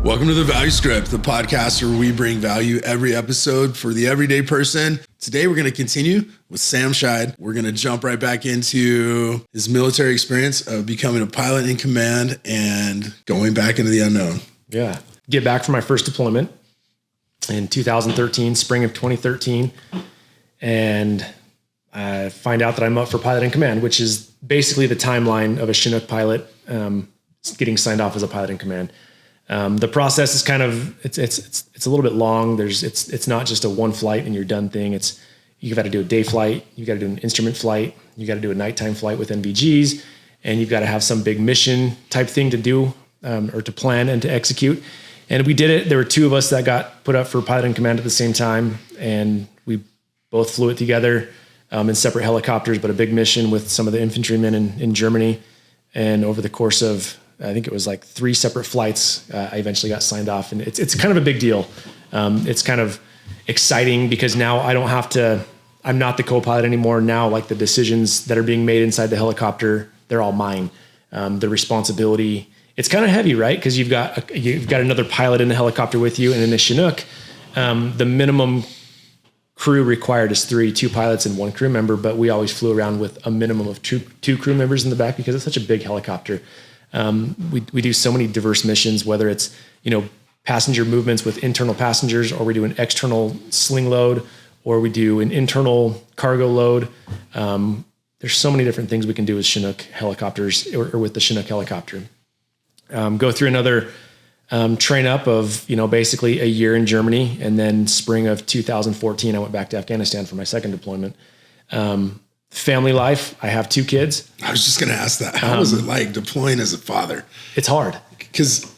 Welcome to The Value Script, the podcast where we bring value every episode for the everyday person. Today, we're going to continue with Sam Scheid. We're going to jump right back into his military experience of becoming a pilot in command and going back into the unknown. Yeah. Get back from my first deployment in 2013, spring of 2013. And I find out that I'm up for pilot in command, which is basically the timeline of a Chinook pilot getting signed off as a pilot in command. The process is kind of, it's a little bit long. It's not just a one flight and you're done thing. You've got to do a day flight. You've got to do an instrument flight. You got to do a nighttime flight with NVGs, and you've got to have some big mission type thing to do, or to plan and to execute. And we did it. There were two of us that got put up for pilot in command at the same time. And we both flew it together, in separate helicopters, but a big mission with some of the infantrymen in Germany. And over the course of, I think it was like 3 separate flights, I eventually got signed off, and it's kind of a big deal. It's kind of exciting because now I'm not the co-pilot anymore. Now, like, the decisions that are being made inside the helicopter, they're all mine. The responsibility, it's kind of heavy, right? Because you've got another pilot in the helicopter with you, and in the Chinook, the minimum crew required is 2 pilots and 1 crew member, but we always flew around with a minimum of two crew members in the back because it's such a big helicopter. We do so many diverse missions, whether it's, passenger movements with internal passengers, or we do an external sling load, or we do an internal cargo load. There's so many different things we can do with Chinook helicopters or with the Chinook helicopter. Go through another train up of, basically a year in Germany. And then spring of 2014, I went back to Afghanistan for my second deployment. Family life. I have 2 kids. I was just going to ask that. How was it like deploying as a father? It's hard. Because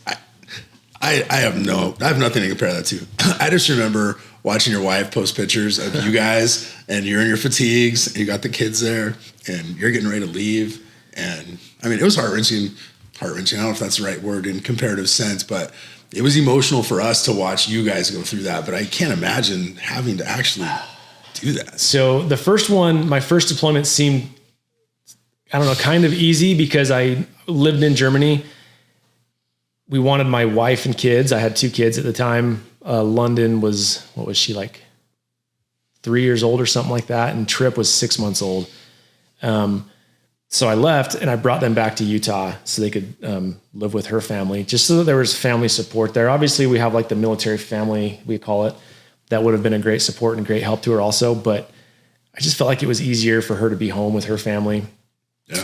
I have nothing to compare that to. I just remember watching your wife post pictures of you guys, and you're in your fatigues, and you got the kids there, and you're getting ready to leave. And I mean, it was heart-wrenching. I don't know if that's the right word in comparative sense, but it was emotional for us to watch you guys go through that. But I can't imagine having to actually do that. So the first one, my first deployment seemed, kind of easy because I lived in Germany. We wanted my wife and kids. I had 2 kids at the time. London was, what was she, like 3 years old or something like that? And Trip was 6 months old. So I left and I brought them back to Utah so they could live with her family, just so that there was family support there. Obviously, we have like the military family, we call it. That would have been a great support and great help to her also. But I just felt like it was easier for her to be home with her family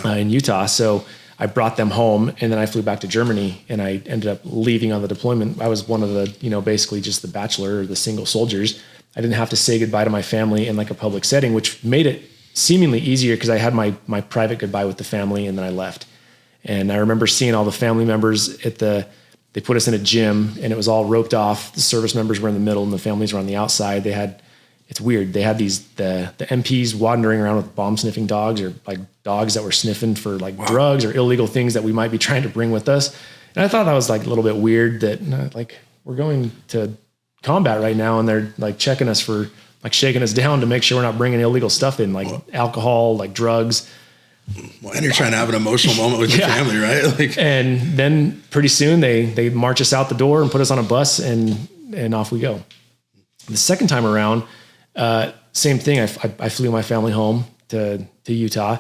in Utah. So I brought them home, and then I flew back to Germany, and I ended up leaving on the deployment. I was one of the, basically just the bachelor or the single soldiers. I didn't have to say goodbye to my family in like a public setting, which made it seemingly easier because I had my private goodbye with the family, and then I left. And I remember seeing all the family members they put us in a gym, and it was all roped off. The service members were in the middle and the families were on the outside. It's weird. They had the MPs wandering around with bomb sniffing dogs, or like dogs that were sniffing for like drugs or illegal things that we might be trying to bring with us. And I thought that was like a little bit weird that like we're going to combat right now, and they're like checking us for like shaking us down to make sure we're not bringing illegal stuff in, like alcohol, like drugs. Well, and you're trying to have an emotional moment with your family, right? And then pretty soon they march us out the door and put us on a bus, and off we go. The second time around, same thing. I flew my family home to Utah,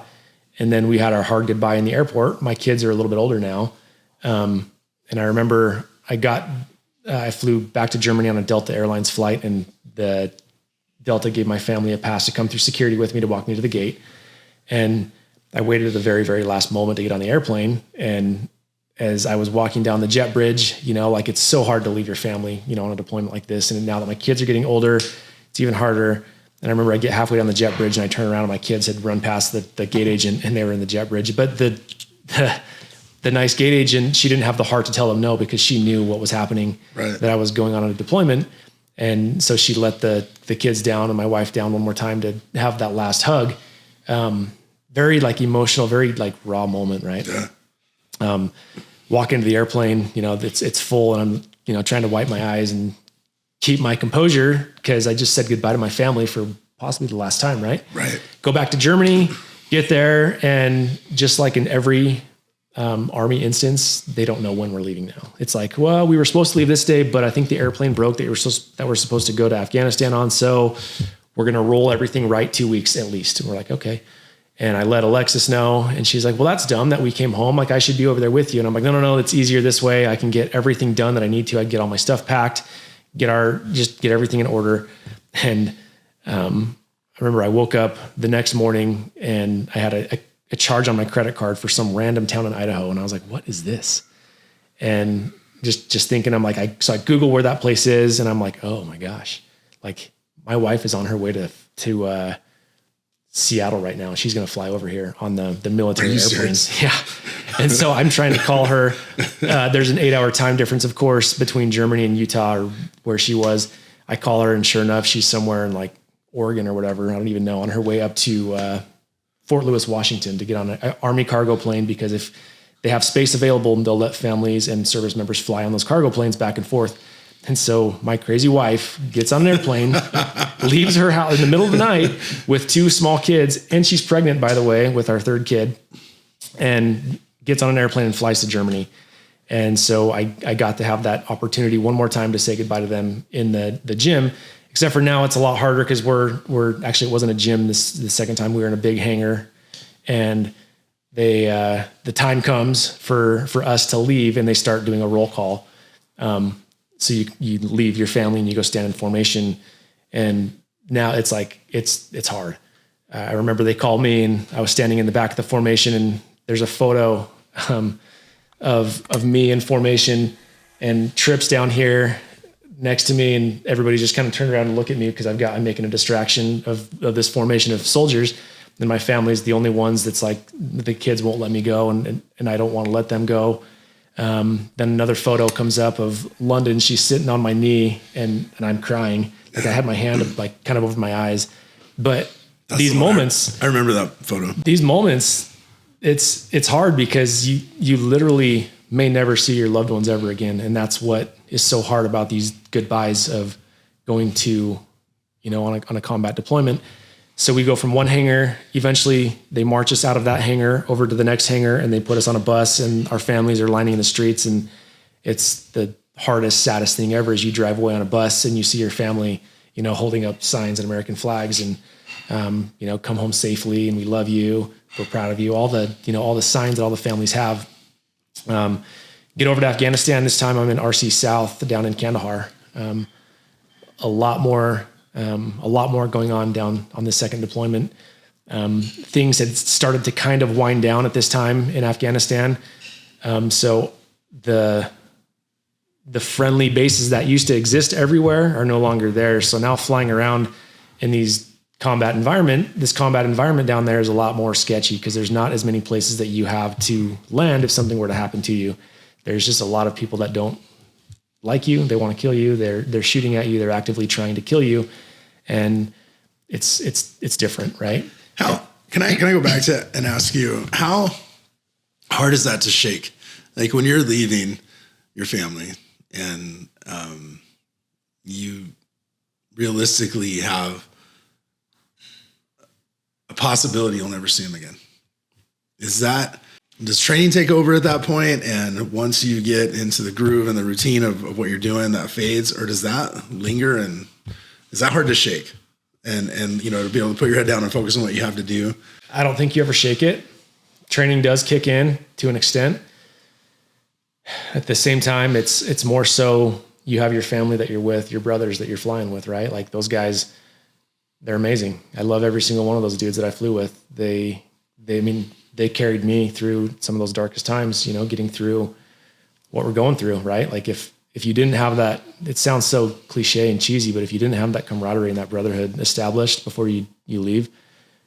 and then we had our hard goodbye in the airport. My kids are a little bit older now. And I remember I flew back to Germany on a Delta Airlines flight, and the Delta gave my family a pass to come through security with me to walk me to the gate. And I waited at the very, very last moment to get on the airplane. And as I was walking down the jet bridge, like it's so hard to leave your family, on a deployment like this. And now that my kids are getting older, it's even harder. And I remember I get halfway down the jet bridge and I turn around and my kids had run past the gate agent and they were in the jet bridge. But the nice gate agent, she didn't have the heart to tell them no, because she knew what was happening, that I was going on a deployment. And so she let the kids down and my wife down one more time to have that last hug. Very like emotional, very like raw moment, right? Yeah. Walk into the airplane, it's full, and I'm, trying to wipe my eyes and keep my composure because I just said goodbye to my family for possibly the last time, right? Right. Go back to Germany, get there, and just like in every Army instance, they don't know when we're leaving now. It's like, well, we were supposed to leave this day, but I think the airplane broke that we're supposed to go to Afghanistan on. So we're going to roll everything right 2 weeks at least. And we're like, okay. And I let Alexis know, and she's like, well, that's dumb that we came home. Like, I should be over there with you. And I'm like, no, it's easier this way. I can get everything done that I need to. I get all my stuff packed, get everything in order. And I remember I woke up the next morning and I had a charge on my credit card for some random town in Idaho. And I was like, what is this? And just thinking, I'm like, so I Google where that place is, and I'm like, oh my gosh, like my wife is on her way to Seattle right now. She's going to fly over here on the military airplanes. Serious? Yeah. And so I'm trying to call her. There's an 8-hour time difference, of course, between Germany and Utah, or where she was. I call her, and sure enough, she's somewhere in like Oregon or whatever. I don't even know, on her way up to Fort Lewis, Washington, to get on an Army cargo plane, because if they have space available, they'll let families and service members fly on those cargo planes back and forth. And so my crazy wife gets on an airplane, leaves her house in the middle of the night with 2 small kids. And she's pregnant, by the way, with our 3rd kid, and gets on an airplane and flies to Germany. And so I got to have that opportunity one more time to say goodbye to them in the gym, except for now it's a lot harder, because we're actually, it wasn't a gym the second time. We were in a big hangar, and the time comes for us to leave, and they start doing a roll call. So you leave your family and you go stand in formation, and now it's like, it's hard. I remember they called me, and I was standing in the back of the formation, and there's a photo of me in formation, and Tripp's down here next to me, and everybody just kind of turned around and look at me, because I'm making a distraction of this formation of soldiers, and my family's the only ones that's like, the kids won't let me go, and I don't want to let them go. Then another photo comes up of London. She's sitting on my knee, and I'm crying. Like, I had my hand like kind of over my eyes. But that's these moments, I remember that photo. These moments, it's hard, because you literally may never see your loved ones ever again. And that's what is so hard about these goodbyes of going to, on a combat deployment. So we go from one hangar, eventually they march us out of that hangar over to the next hangar, and they put us on a bus, and our families are lining the streets. And it's the hardest, saddest thing ever, is you drive away on a bus and you see your family, holding up signs and American flags, and, come home safely, and we love you, we're proud of you. All the signs that all the families have. Get over to Afghanistan. This time I'm in RC South down in Kandahar. A lot more going on down on the second deployment. Things had started to kind of wind down at this time in Afghanistan. So the friendly bases that used to exist everywhere are no longer there. So now flying around in this combat environment down there is a lot more sketchy, because there's not as many places that you have to land if something were to happen to you. There's just a lot of people that don't like you. They want to kill you. They're shooting at you. They're actively trying to kill you. And it's different, right? How can I go back to and ask you, how hard is that to shake? Like, when you're leaving your family, and you realistically have a possibility you'll never see them again. Does training take over at that point? And once you get into the groove and the routine of what you're doing, that fades, or does that linger? And is that hard to shake? And to be able to put your head down and focus on what you have to do? I don't think you ever shake it. Training does kick in to an extent. At the same time, it's more so you have your family that you're with, your brothers that you're flying with, right? Like, those guys, they're amazing. I love every single one of those dudes that I flew with. They carried me through some of those darkest times, getting through what we're going through, right? Like, if you didn't have that, it sounds so cliche and cheesy, but if you didn't have that camaraderie and that brotherhood established before you leave,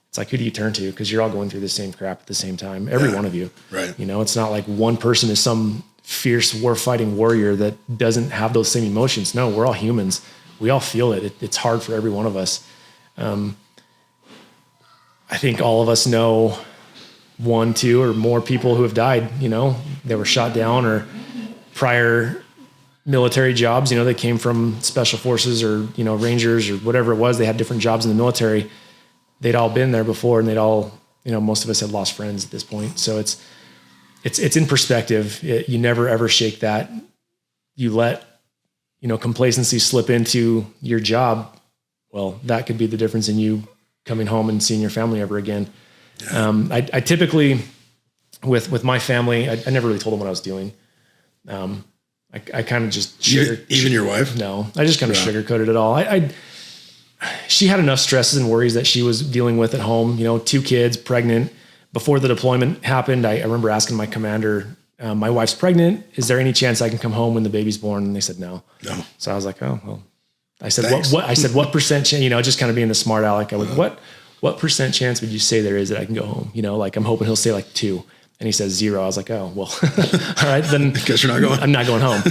it's like, who do you turn to? Because you're all going through the same crap at the same time, every one of you. Right. It's not like one person is some fierce war-fighting warrior that doesn't have those same emotions. No, we're all humans. We all feel it. It's hard for every one of us. I think all of us know 1, 2, or more people who have died, they were shot down, or prior military jobs, they came from special forces or, Rangers or whatever it was. They had different jobs in the military. They'd all been there before, and they'd all, most of us had lost friends at this point. So it's in perspective. You never ever shake that. You let, complacency slip into your job. Well, that could be the difference in you coming home and seeing your family ever again. Yeah. I typically, with my family, I never really told them what I was doing. I kind of just even your wife? No, I just kind of sugarcoated it all. She had enough stresses and worries that she was dealing with at home. 2 kids, pregnant. Before the deployment happened, I remember asking my commander, "My wife's pregnant. Is there any chance I can come home when the baby's born?" And they said no. No. So I was like, "Oh well." I said, Thanks. "What?" I said, "What percent chance?" Just kind of being the smart aleck. I would, what percent chance would you say there is that I can go home? I'm hoping he'll say like 2. And he says 0. I was like, "Oh, well, all right, then guess you're not going. I'm not going home."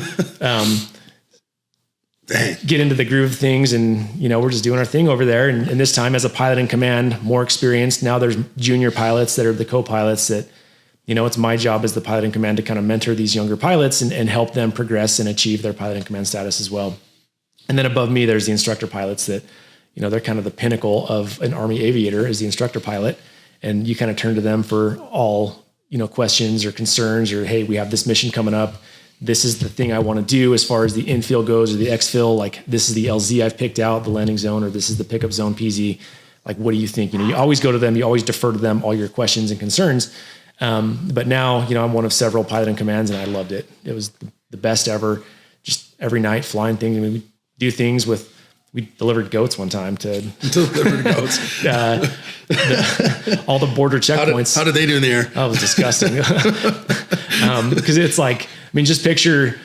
Get into the groove of things, and we're just doing our thing over there. And this time, as a pilot in command, more experienced. Now there's junior pilots that are the co-pilots that, it's my job as the pilot in command to kind of mentor these younger pilots and help them progress and achieve their pilot in command status as well. And then above me, there's the instructor pilots that, they're kind of the pinnacle of an Army aviator is the instructor pilot. And you kind of turn to them for all, questions or concerns or, hey, we have this mission coming up. This is the thing I want to do as far as the infill goes or the exfil. Like, this is the LZ I've picked out, the landing zone, or this is the pickup zone PZ. Like, what do you think? You always go to them. You always defer to them all your questions and concerns. But now, I'm one of several pilot in commands, and I loved it. It was the best ever. Just every night flying things. We do things we delivered goats one time to delivered goats. All the border checkpoints. How did they do in the air? Oh, it was disgusting. Because it's like, just picture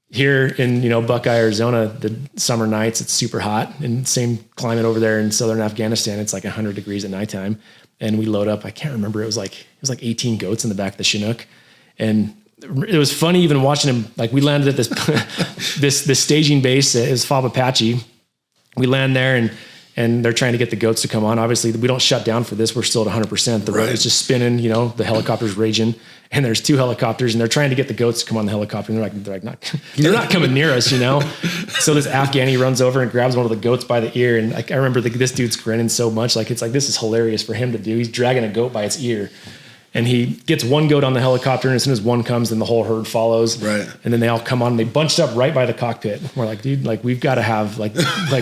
here in, Buckeye, Arizona, the summer nights, it's super hot, and same climate over there in southern Afghanistan. It's like 100 degrees at nighttime. And we load up, I can't remember. It was like 18 goats in the back of the Chinook. And it was funny even watching him. Like, we landed at this staging base. It was Fob Apache. We land there and they're trying to get the goats to come on. Obviously, we don't shut down for this. We're still at 100%. The road is just spinning, the helicopter's raging, and there's 2 helicopters, and they're trying to get the goats to come on the helicopter. And they're not coming near us, So this Afghani runs over and grabs one of the goats by the ear. And I remember this dude's grinning so much. Like, it's like, this is hilarious for him to do. He's dragging a goat by its ear. And he gets one goat on the helicopter, and as soon as one comes, then the whole herd follows. Right. And then they all come on, and they bunched up right by the cockpit. We're like, dude, like, we've got to have like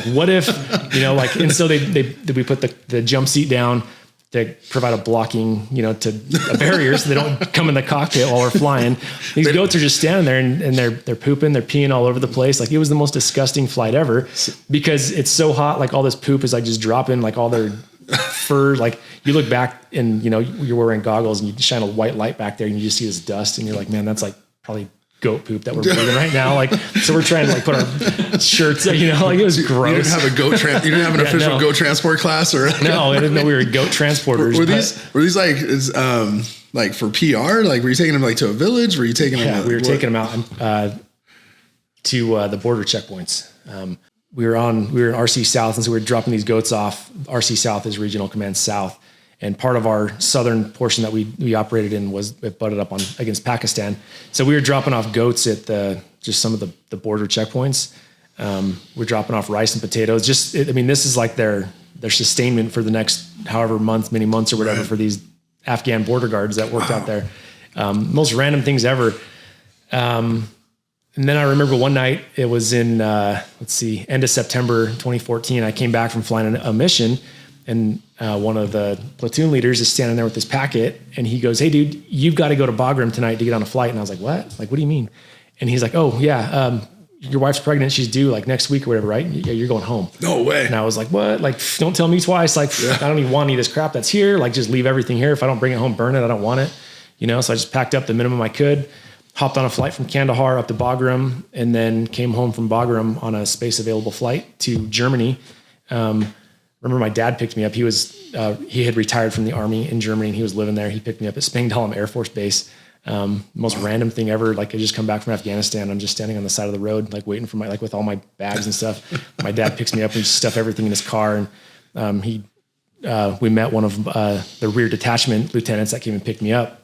what if, and so we put the jump seat down to provide a blocking, to a barrier so they don't come in the cockpit while we're flying. These goats are just standing there and they're pooping, they're peeing all over the place. Like, it was the most disgusting flight ever because it's so hot. Like, all this poop is like just dropping, like all their fur. Like, you look back and you're wearing goggles and you shine a white light back there and you just see this dust and you're like, man, that's like probably goat poop that we're breathing right now. Like, so we're trying to like put our shirts, like, it was gross. You didn't have a goat you didn't have an official goat transport class or? No, I didn't know we were goat transporters. Were these like for PR? Like, were you taking them like to a village? Were you taking them? Yeah, we were taking them out to the border checkpoints. We were in RC South, and so we were dropping these goats off. RC South is Regional Command South. And part of our southern portion that we operated in it butted up against Pakistan. So we were dropping off goats at just some of the border checkpoints. We're dropping off rice and potatoes. This is like their sustainment for the next many months or whatever for these Afghan border guards that worked out there. Most random things ever. And then I remember one night, it was in, end of September 2014. I came back from flying a mission, and one of the platoon leaders is standing there with this packet, and he goes, "Hey, dude, you've got to go to Bagram tonight to get on a flight." And I was like, "What? Like, what do you mean?" And he's like, "Oh, yeah, your wife's pregnant. She's due like next week or whatever, right? Yeah, you're going home." No way. And I was like, "What? Like, don't tell me twice. Like, I don't even want any of this crap that's here. Like, just leave everything here. If I don't bring it home, burn it. I don't want it." So I just packed up the minimum I could. Hopped on a flight from Kandahar up to Bagram, and then came home from Bagram on a space available flight to Germany. Remember my dad picked me up. He had retired from the Army in Germany, and he was living there. He picked me up at Spangdahlem Air Force Base. Most random thing ever. Like, I just come back from Afghanistan. I'm just standing on the side of the road, like waiting for with all my bags and stuff. My dad picks me up and we stuff everything in his car. And we met one of the rear detachment lieutenants that came and picked me up.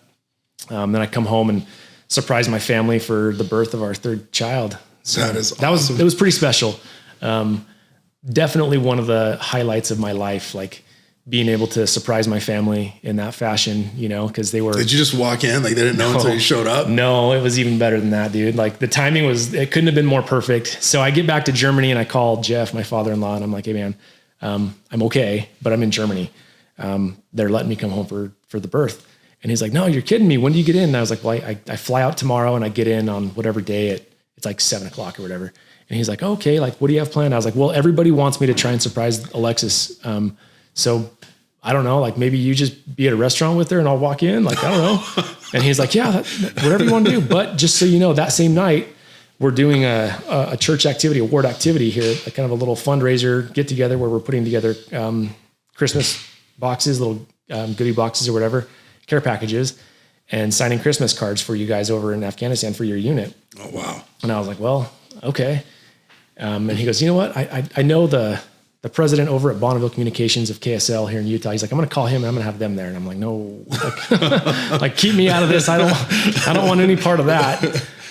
Then I come home and surprise my family for the birth of our 3rd child. So that is awesome. It was pretty special. Definitely one of the highlights of my life. Like, being able to surprise my family in that fashion, you know, because they were. Did you just walk in like they didn't know until you showed up? No, it was even better than that, dude. Like the timing it couldn't have been more perfect. So I get back to Germany and I call Jeff, my father-in-law, and I'm like, hey man, I'm okay, but I'm in Germany. They're letting me come home for the birth. And he's like, no, you're kidding me. When do you get in? And I was like, well, I fly out tomorrow and I get in on whatever day it's like 7:00 or whatever. And he's like, okay, like, what do you have planned? I was like, well, everybody wants me to try and surprise Alexis. So I don't know, like maybe you just be at a restaurant with her and I'll walk in. Like, I don't know. And he's like, yeah, whatever you want to do. But just so you know, that same night we're doing a church activity, a ward activity here, like kind of a little fundraiser get together where we're putting together Christmas boxes, little goodie boxes or whatever, care packages, and signing Christmas cards for you guys over in Afghanistan for your unit. Oh, wow. And I was like, well, okay. And he goes, you know what? I know the president over at Bonneville Communications of KSL here in Utah. He's like, I'm going to call him and I'm going to have them there. And I'm like, no, like keep me out of this. I don't want any part of that.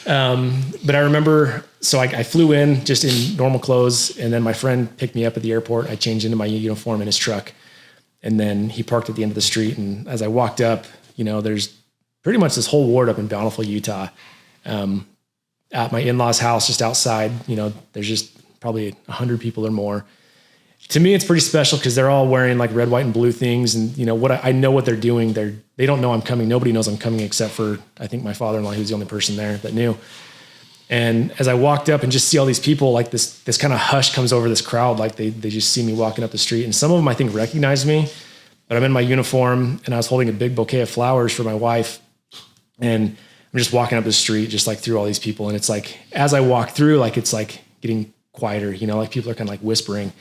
But I remember, so I flew in just in normal clothes, and then my friend picked me up at the airport. I changed into my uniform in his truck, and then he parked at the end of the street. And as I walked up, you know, there's pretty much this whole ward up in Bountiful, Utah. At my in-laws' house, just outside, you know, there's just probably 100 people or more. To me, it's pretty special because they're all wearing like red, white, and blue things. And you know I know what they're doing. They don't know I'm coming. Nobody knows I'm coming except for, I think, my father-in-law, who's the only person there that knew. And as I walked up and just see all these people, like this kind of hush comes over this crowd. Like they just see me walking up the street, and some of them I think recognize me, but I'm in my uniform and I was holding a big bouquet of flowers for my wife. And I'm just walking up the street, just like through all these people. And it's like, as I walk through, like, it's like getting quieter, you know, like people are kind of like whispering.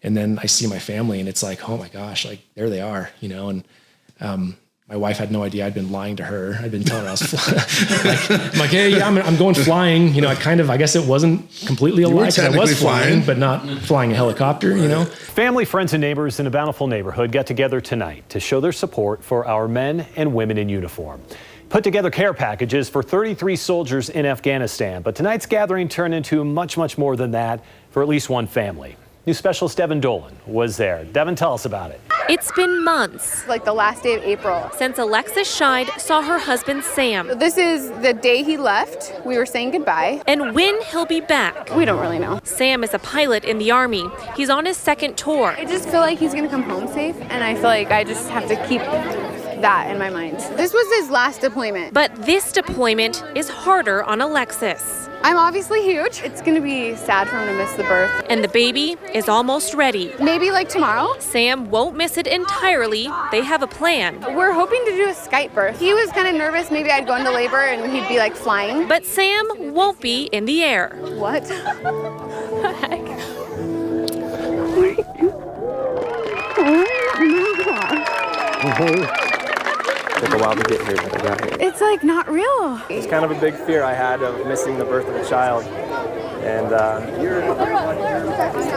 And then I see my family and it's like, oh my gosh, like there they are, you know? And, my wife had no idea I'd been lying to her. I'd been telling her I was flying. I'm like, hey, yeah, I'm going flying. You know, I guess it wasn't completely a lie. I was flying, but not flying a helicopter, you know? Family, friends, and neighbors in a Bountiful neighborhood got together tonight to show their support for our men and women in uniform. Put together care packages for 33 soldiers in Afghanistan. But tonight's gathering turned into much, much more than that for at least one family. News Specialist Devin Dolan was there. Devin, tell us about it. It's been months, like the last day of April, since Alexis Scheid saw her husband Sam. This is the day he left. We were saying goodbye. And when he'll be back. We don't really know. Sam is a pilot in the Army. He's on his second tour. I just feel like he's going to come home safe, and I feel like I just have to keep that in my mind. This was his last deployment. But this deployment is harder on Alexis. I'm obviously huge. It's going to be sad for him to miss the birth. And the baby is almost ready. Maybe like tomorrow. Sam won't miss it entirely. They have a plan. We're hoping to do a Skype birth. He was kind of nervous. Maybe I'd go into labor and he'd be like flying. But Sam won't be in the air. What? The heck? Took a while to get here, but I got here. It's like not real. It's kind of a big fear I had of missing the birth of a child, and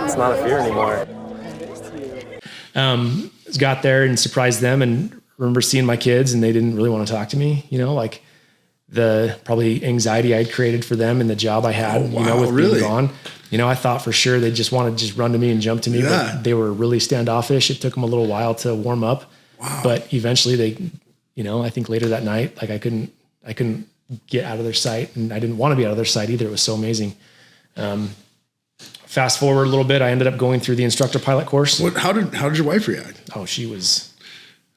it's not a fear anymore. Got there and surprised them, and remember seeing my kids, and they didn't really want to talk to me. You know, like the probably anxiety I'd created for them and the job I had. Oh, wow, you know, with really? being gone. You know, I thought for sure they just wanted to just run to me and jump to me, Yeah. but they were really standoffish. It took them a little while to warm up, but eventually they. You know, I think later that night, like I couldn't get out of their sight, and I didn't want to be out of their sight either. It was so amazing. Fast forward a little bit, I ended up going through the instructor pilot course. How did your wife react? Oh, she was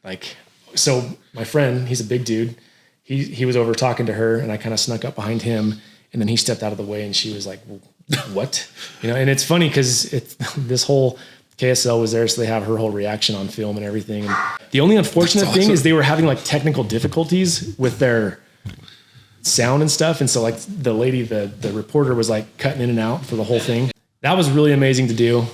like, so my friend, he's a big dude. He was over talking to her, and I kind of snuck up behind him, and then he stepped out of the way, and she was like, what? You know, and it's funny because this whole KSL was there, so they have her whole reaction on film and everything. And the only unfortunate thing is they were having like technical difficulties with their sound and stuff. And so like the lady, the reporter was like cutting in and out for the whole thing. That was really amazing to do.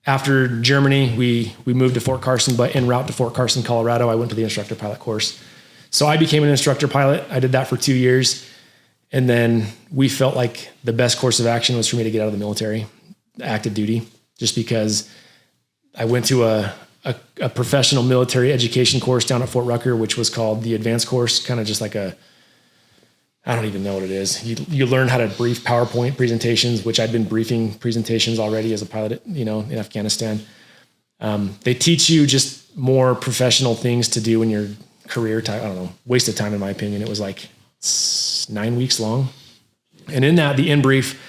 After Germany, we moved to Fort Carson, but en route to Fort Carson, Colorado, I went to the instructor pilot course. So I became an instructor pilot. I did that for 2 years. And then we felt like the best course of action was for me to get out of the military, active duty. Just because I went to a professional military education course down at Fort Rucker, which was called the advanced course, kind of just like I don't even know what it is. You learn how to brief PowerPoint presentations, which I'd been briefing presentations already as a pilot, you know, in Afghanistan. They teach you just more professional things to do in your career time. I don't know, waste of time in my opinion. It was like 9 weeks long. And in that, the in brief,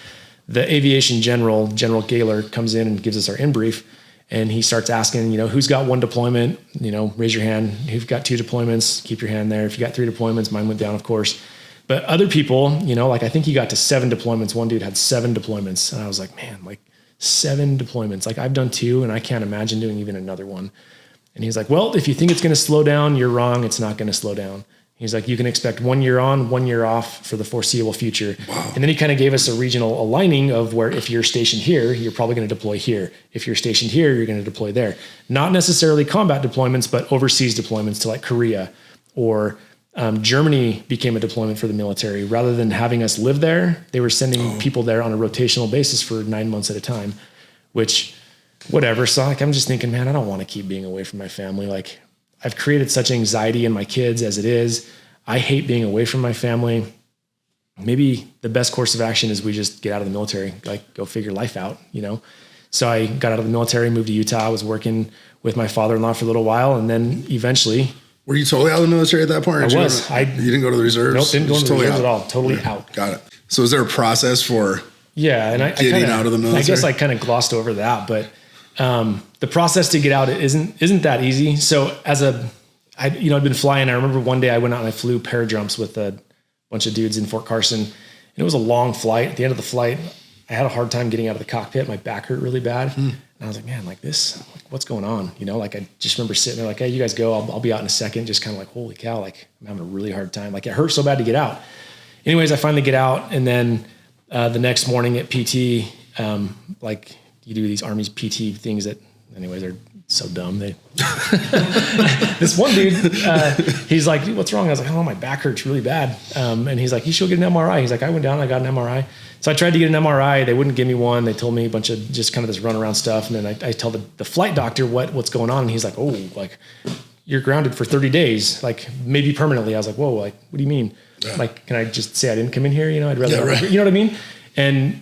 the aviation General Gaylor, comes in and gives us our in brief. And he starts asking, who's got 1 deployment, raise your hand. If you've got 2 deployments, keep your hand there. If you got 3 deployments, mine went down, of course. But other people, like I think he got to 7 deployments. One dude had 7 deployments. And I was like, man, like 7 deployments. Like I've done 2 and I can't imagine doing even another one. And he's like, well, if you think it's going to slow down, you're wrong. It's not going to slow down. He's like, you can expect 1 year on, 1 year off for the foreseeable future. Wow. And then he kind of gave us a regional aligning of where if you're stationed here, you're probably going to deploy here. If you're stationed here, you're going to deploy there. Not necessarily combat deployments, but overseas deployments to like Korea or Germany became a deployment for the military. Rather than having us live there, they were sending people there on a rotational basis for 9 months at a time, which whatever. So like, I'm just thinking, man, I don't want to keep being away from my family. Like I've created such anxiety in my kids as it is. I hate being away from my family. Maybe the best course of action is we just get out of the military, like go figure life out, So I got out of the military, moved to Utah. I was working with my father-in-law for a little while. And then eventually. Were you totally out of the military at that point? I was. You didn't go to the reserves? Nope, didn't go to the reserves at all. Totally out. Got it. So is there a process for getting out of the military? I guess I kind of glossed over that, but the process to get out isn't that easy. So I'd been flying. I remember one day I went out and I flew paradrums with a bunch of dudes in Fort Carson, and it was a long flight. At the end of the flight, I had a hard time getting out of the cockpit. My back hurt really bad. And I was like, man, like this, like, what's going on? Like I just remember sitting there like, hey, you guys go, I'll be out in a second. Just kind of like, holy cow, like I'm having a really hard time. Like it hurt so bad to get out. Anyways, I finally get out. And then the next morning at PT, like you do these Army's PT things that anyways, they're so dumb. This one dude, he's like, what's wrong? I was like, oh, my back hurts really bad. And he's like, you should get an MRI. He's like, I went down, I got an MRI. So I tried to get an MRI. They wouldn't give me one. They told me a bunch of just kind of this runaround stuff. And then I tell the flight doctor what's going on. And he's like, oh, like you're grounded for 30 days, like maybe permanently. I was like, whoa, like, what do you mean? Yeah. Like, can I just say I didn't come in here? I'd rather, you know what I mean? And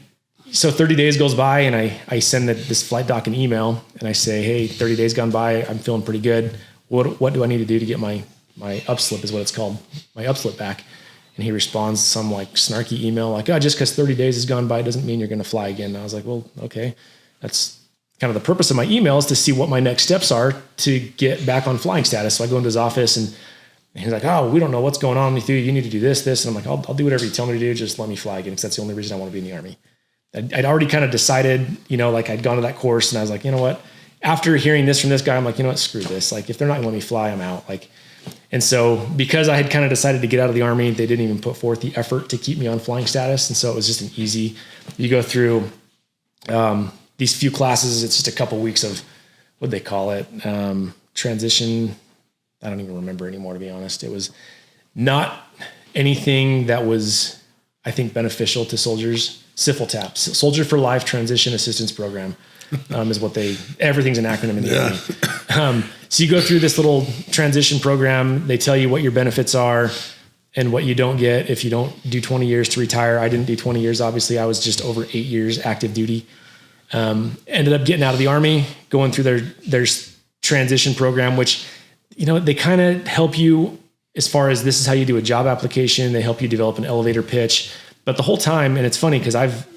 so 30 days goes by and I send this flight doc an email and I say, hey, 30 days gone by. I'm feeling pretty good. What do I need to do to get my upslip is what it's called, my upslip back? And he responds some like snarky email like, oh, just because 30 days has gone by doesn't mean you're going to fly again. And I was like, well, okay. That's kind of the purpose of my email is to see what my next steps are to get back on flying status. So I go into his office and he's like, oh, we don't know what's going on with you. You need to do this. And I'm like, I'll do whatever you tell me to do. Just let me fly again. Because that's the only reason I want to be in the Army. I'd already kind of decided, like I'd gone to that course and I was like, you know what, after hearing this from this guy, I'm like, you know what, screw this. Like if they're not gonna let me fly, I'm out. Like, and so because I had kind of decided to get out of the Army, they didn't even put forth the effort to keep me on flying status. And so it was just an easy, you go through these few classes. It's just a couple weeks of, what'd they call it? Transition. I don't even remember anymore, to be honest. It was not anything that was, I think, beneficial to soldiers. SIFL-TAP, Soldier for Life Transition Assistance Program, is what everything's an acronym in the Army. So you go through this little transition program. They tell you what your benefits are and what you don't get if you don't do 20 years to retire. I didn't do 20 years. Obviously, I was just over 8 years active duty. Ended up getting out of the Army, going through their transition program, which, they kind of help you as far as this is how you do a job application. They help you develop an elevator pitch. But the whole time, and it's funny because I've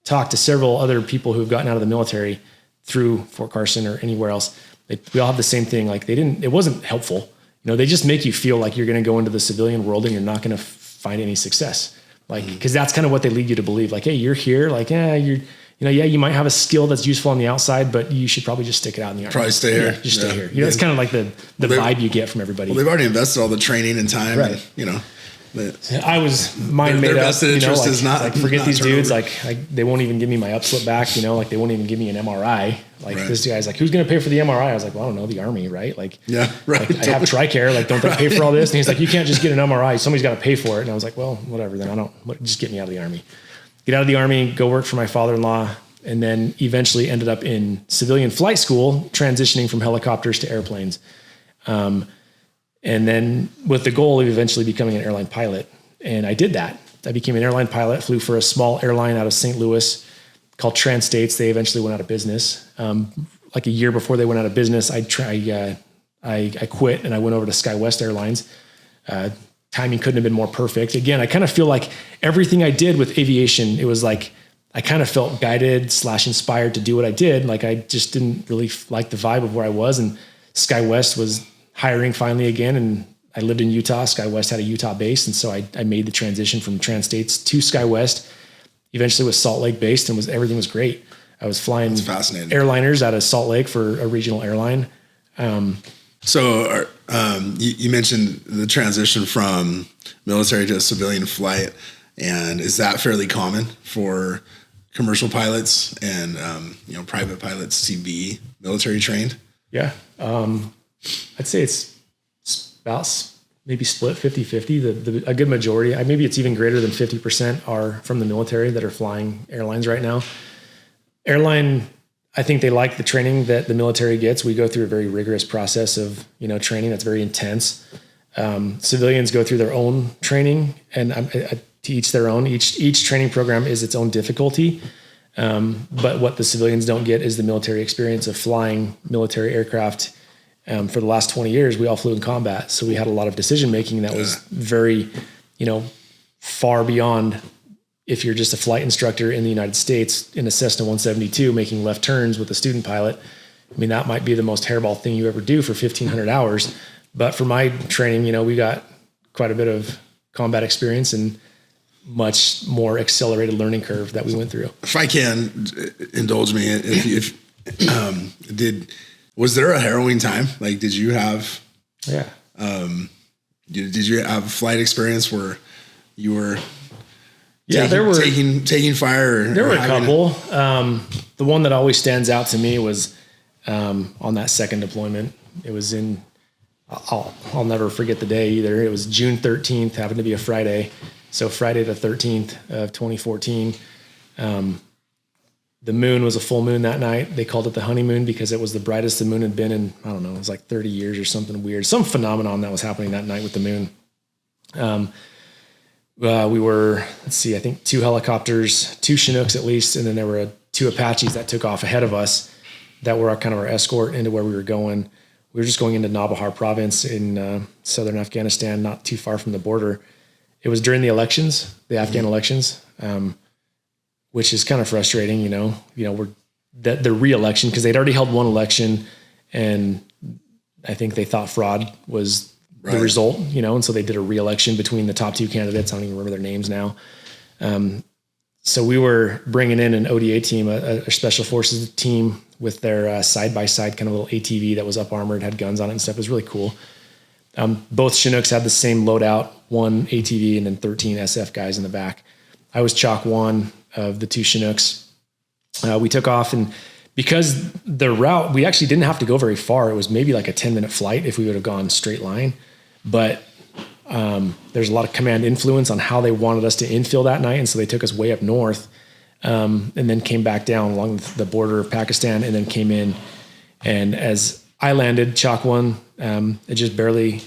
talked to several other people who've gotten out of the military through Fort Carson or anywhere else. We all have the same thing. Like it wasn't helpful. They just make you feel like you're going to go into the civilian world and you're not going to find any success. Like, because that's kind of what they lead you to believe. Like, hey, you're here. Like, you might have a skill that's useful on the outside, but you should probably just stick it out in the Army. Probably stay here. Yeah, just stay here. It's kind of like the vibe you get from everybody. Well, they've already invested all the training and time. Right. And, I was made their up. vested interest is not forget not these dudes. over. Like they won't even give me my upslip back. Like they won't even give me an MRI. Like this guy's like, who's going to pay for the MRI? I was like, well, I don't know, the Army, right? Like, yeah, right. Like, I have TRICARE. Like, don't they pay for all this? And he's like, you can't just get an MRI. Somebody's got to pay for it. And I was like, well, whatever. Then just get me out of the Army. Get out of the Army, go work for my father-in-law, and then eventually ended up in civilian flight school, transitioning from helicopters to airplanes. And then with the goal of eventually becoming an airline pilot. And I did that. I became an airline pilot, flew for a small airline out of St. Louis called Trans States. They eventually went out of business. like a year before they went out of business, I quit and I went over to SkyWest Airlines. Timing couldn't have been more perfect. Again, I kind of feel like everything I did with aviation, it was like, I kind of felt guided / inspired to do what I did. Like I just didn't really like the vibe of where I was, and SkyWest was hiring finally again. And I lived in Utah. SkyWest had a Utah base. And so I made the transition from Trans-States to SkyWest, eventually was Salt Lake based, and everything was great. I was flying airliners out of Salt Lake for a regional airline. So you mentioned the transition from military to civilian flight, and is that fairly common for commercial pilots and private pilots to be military trained? Yeah, I'd say it's about maybe split 50-50. A good majority, maybe it's even greater than 50% are from the military that are flying airlines right now. Airline, I think they like the training that the military gets. We go through a very rigorous process of, training that's very intense. Civilians go through their own training, and to each their own. Each training program is its own difficulty. But what the civilians don't get is the military experience of flying military aircraft. For the last 20 years, we all flew in combat. So we had a lot of decision making that was very, far beyond if you're just a flight instructor in the United States in a Cessna 172 making left turns with a student pilot. I mean, that might be the most hairball thing you ever do for 1,500 hours. But for my training, we got quite a bit of combat experience and much more accelerated learning curve that we went through. If I can indulge me, was there a harrowing time? Like, did you have, did you have a flight experience where you were, taking fire? There were a couple. The one that always stands out to me was on that second deployment. It was in, I'll never forget the day either. It was June 13th, happened to be a Friday. So Friday the 13th of 2014. The moon was a full moon that night. They called it the honeymoon because it was the brightest the moon had been in, I don't know, it was like 30 years or something weird. Some phenomenon that was happening that night with the moon. We were, I think 2 helicopters, 2 Chinooks at least, and then there were 2 Apaches that took off ahead of us that were kind of our escort into where we were going. We were just going into Nabahar province in southern Afghanistan, not too far from the border. It was during the elections, the Afghan elections, which is kind of frustrating, we're the re-election, because they'd already held one election, and I think they thought fraud was the result, and so they did a re-election between the top 2 candidates. I don't even remember their names now. So we were bringing in an ODA team, a special forces team with their side-by-side kind of little ATV that was up armored, had guns on it and stuff. It was really cool. Both Chinooks had the same loadout, 1 ATV and then 13 SF guys in the back. I was Chalk 1 of the 2 Chinooks. We took off, and because the route, we actually didn't have to go very far. It was maybe like a 10-minute flight if we would have gone straight line. But there's a lot of command influence on how they wanted us to infill that night. And so they took us way up north and then came back down along the border of Pakistan and then came in. And as I landed, Chalk 1, it just barely,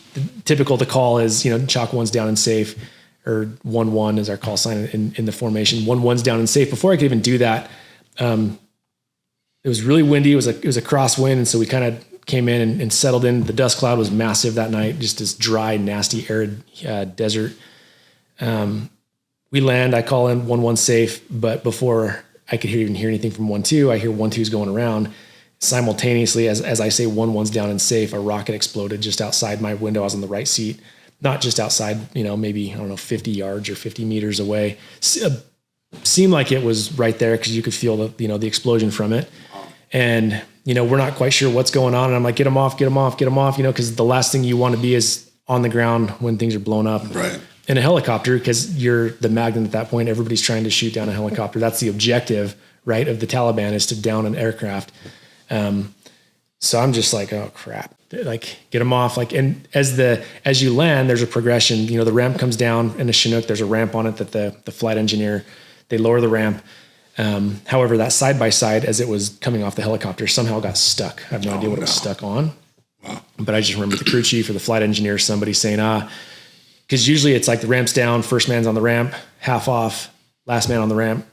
typical to call is, Chalk 1's down and safe, or 1-1 is our call sign in the formation. 1-1's down and safe. Before I could even do that, it was really windy. It was a crosswind. And so we kind of came in and settled in. The dust cloud was massive that night, just this dry, nasty, arid desert. We land, I call in 1-1 safe, but before I could even hear anything from 1-2, I hear 1-2's going around. Simultaneously, as I say 1-1's down and safe, a rocket exploded just outside my window. I was on the right seat, not just outside, maybe, 50 yards or 50 meters away. Seemed like it was right there because you could feel the explosion from it. And, we're not quite sure what's going on. And I'm like, get them off, because the last thing you want to be is on the ground when things are blown up. Right. In a helicopter, because you're the magnet at that point. Everybody's trying to shoot down a helicopter. That's the objective, right, of the Taliban, is to down an aircraft. So I'm just like, oh crap, like get them off. Like, and as you land, there's a progression, the ramp comes down in a Chinook, there's a ramp on it that the flight engineer, they lower the ramp. However, that side-by-side, as it was coming off the helicopter, somehow got stuck. I have no idea what it was stuck on. Wow. But I just remember the crew chief or the flight engineer, somebody saying, because usually it's like the ramp's down, first man's on the ramp, half off, last man on the ramp.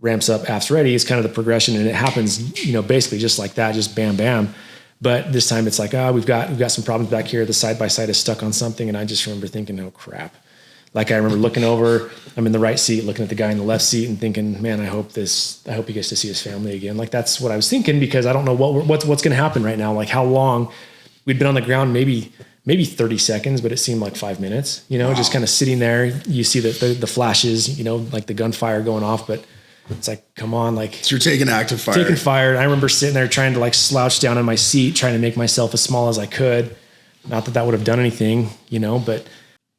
ramps up, apps ready is kind of the progression. And it happens, you know, basically just like that, just bam, bam. But this time it's like, we've got some problems back here. The side-by-side is stuck on something. And I just remember thinking, oh crap. Like I remember looking over, I'm in the right seat, looking at the guy in the left seat and thinking, man, I hope he gets to see his family again. Like that's what I was thinking, because I don't know what's going to happen right now. Like how long we'd been on the ground, maybe 30 seconds, but it seemed like 5 minutes, you know, just kind of sitting there. You see the flashes, you know, like the gunfire going off, but it's like, come on, like. So you're taking active fire. Taking fire. I remember sitting there trying to like slouch down in my seat, trying to make myself as small as I could. Not that would have done anything, you know, but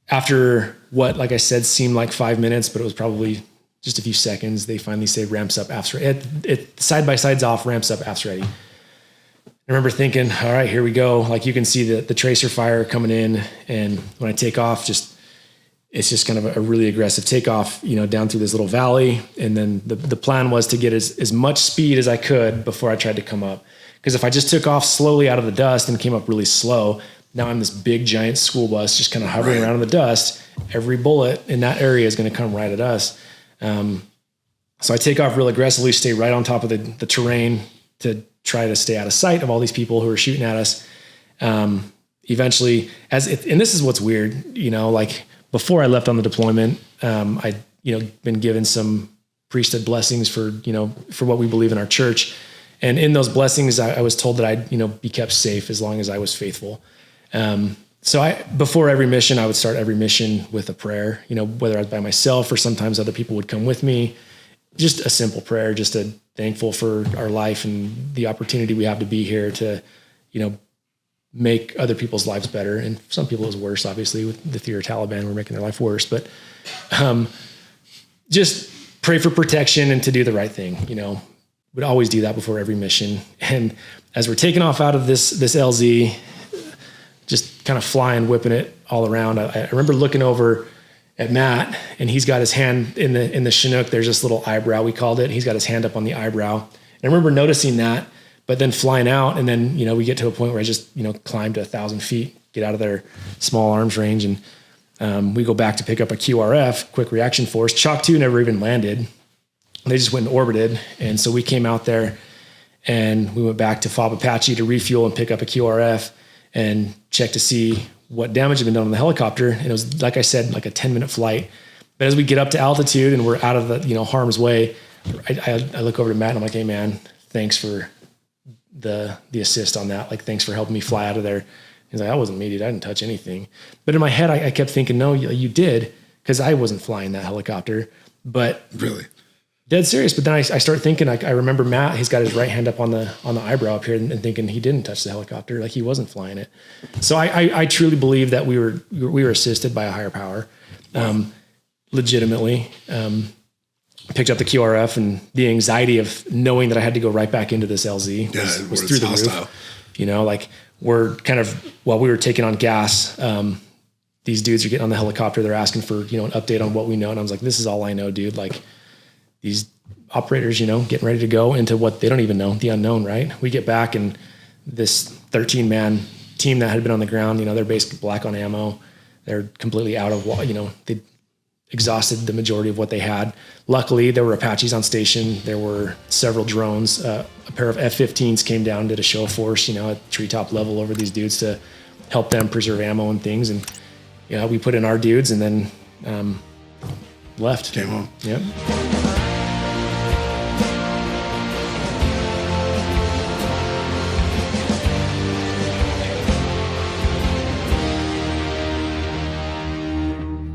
after what, like I said, seemed like 5 minutes, but it was probably just a few seconds, they finally say ramps up, apps ready. Side-by-side's off, ramps up, apps ready. I remember thinking, all right, here we go. Like you can see the tracer fire coming in. And when I take off, it's just kind of a really aggressive takeoff, you know, down through this little valley. And then the plan was to get as much speed as I could before I tried to come up. Because if I just took off slowly out of the dust and came up really slow, now I'm this big giant school bus just kind of hovering around in the dust. Every bullet in that area is going to come right at us. So I take off real aggressively, stay right on top of the terrain to try to stay out of sight of all these people who are shooting at us. Eventually, and this is what's weird, you know, like before I left on the deployment, I'd, you know, been given some priesthood blessings for what we believe in our church. And in those blessings, I was told that I'd, you know, be kept safe as long as I was faithful. So before every mission, I would start every mission with a prayer, you know, whether I was by myself or sometimes other people would come with me. Just a simple prayer, just thankful for our life and the opportunity we have to be here to, you know, make other people's lives better. And for some people it was worse, obviously, with the fear of Taliban, we're making their life worse. But just pray for protection and to do the right thing, you know. Would always do that before every mission. And as we're taking off out of this LZ, just kind of flying, whipping it all around, I remember looking over at Matt, and he's got his hand in the Chinook. There's this little eyebrow, we called it. He's got his hand up on the eyebrow. And I remember noticing that, but then flying out, and then, you know, we get to a point where I just, you know, climb to 1,000 feet, get out of their small arms range, and we go back to pick up a QRF, quick reaction force. Chalk 2 never even landed. They just went and orbited. And so we came out there and we went back to FOB Apache to refuel and pick up a QRF and check to see what damage had been done on the helicopter. And it was, like I said, like a 10-minute flight. But as we get up to altitude and we're out of the, you know, harm's way, I look over to Matt and I'm like, hey man, thanks for the assist on that. Like, thanks for helping me fly out of there. He's like, that wasn't me, dude. I didn't touch anything. But in my head, I kept thinking, no, you did, because I wasn't flying that helicopter. But really, dead serious. But then I start thinking, I remember Matt, he's got his right hand up on the eyebrow up here and thinking he didn't touch the helicopter, like he wasn't flying it. So I truly believe that we were assisted by a higher power, legitimately. Picked up the QRF, and the anxiety of knowing that I had to go right back into this LZ was through the roof. You know, like we're kind of, while we were taking on gas, these dudes are getting on the helicopter. They're asking for, you know, an update on what we know. And I was like, this is all I know, dude. Like, these operators, you know, getting ready to go into what they don't even know, the unknown, right? We get back, and this 13-man team that had been on the ground, you know, they're basically black on ammo. They're completely out of, you know, they exhausted the majority of what they had. Luckily, there were Apaches on station. There were several drones. A pair of F-15s came down, did a show of force, you know, at treetop level over these dudes to help them preserve ammo and things. And, you know, we put in our dudes and then left. Came home. Yep.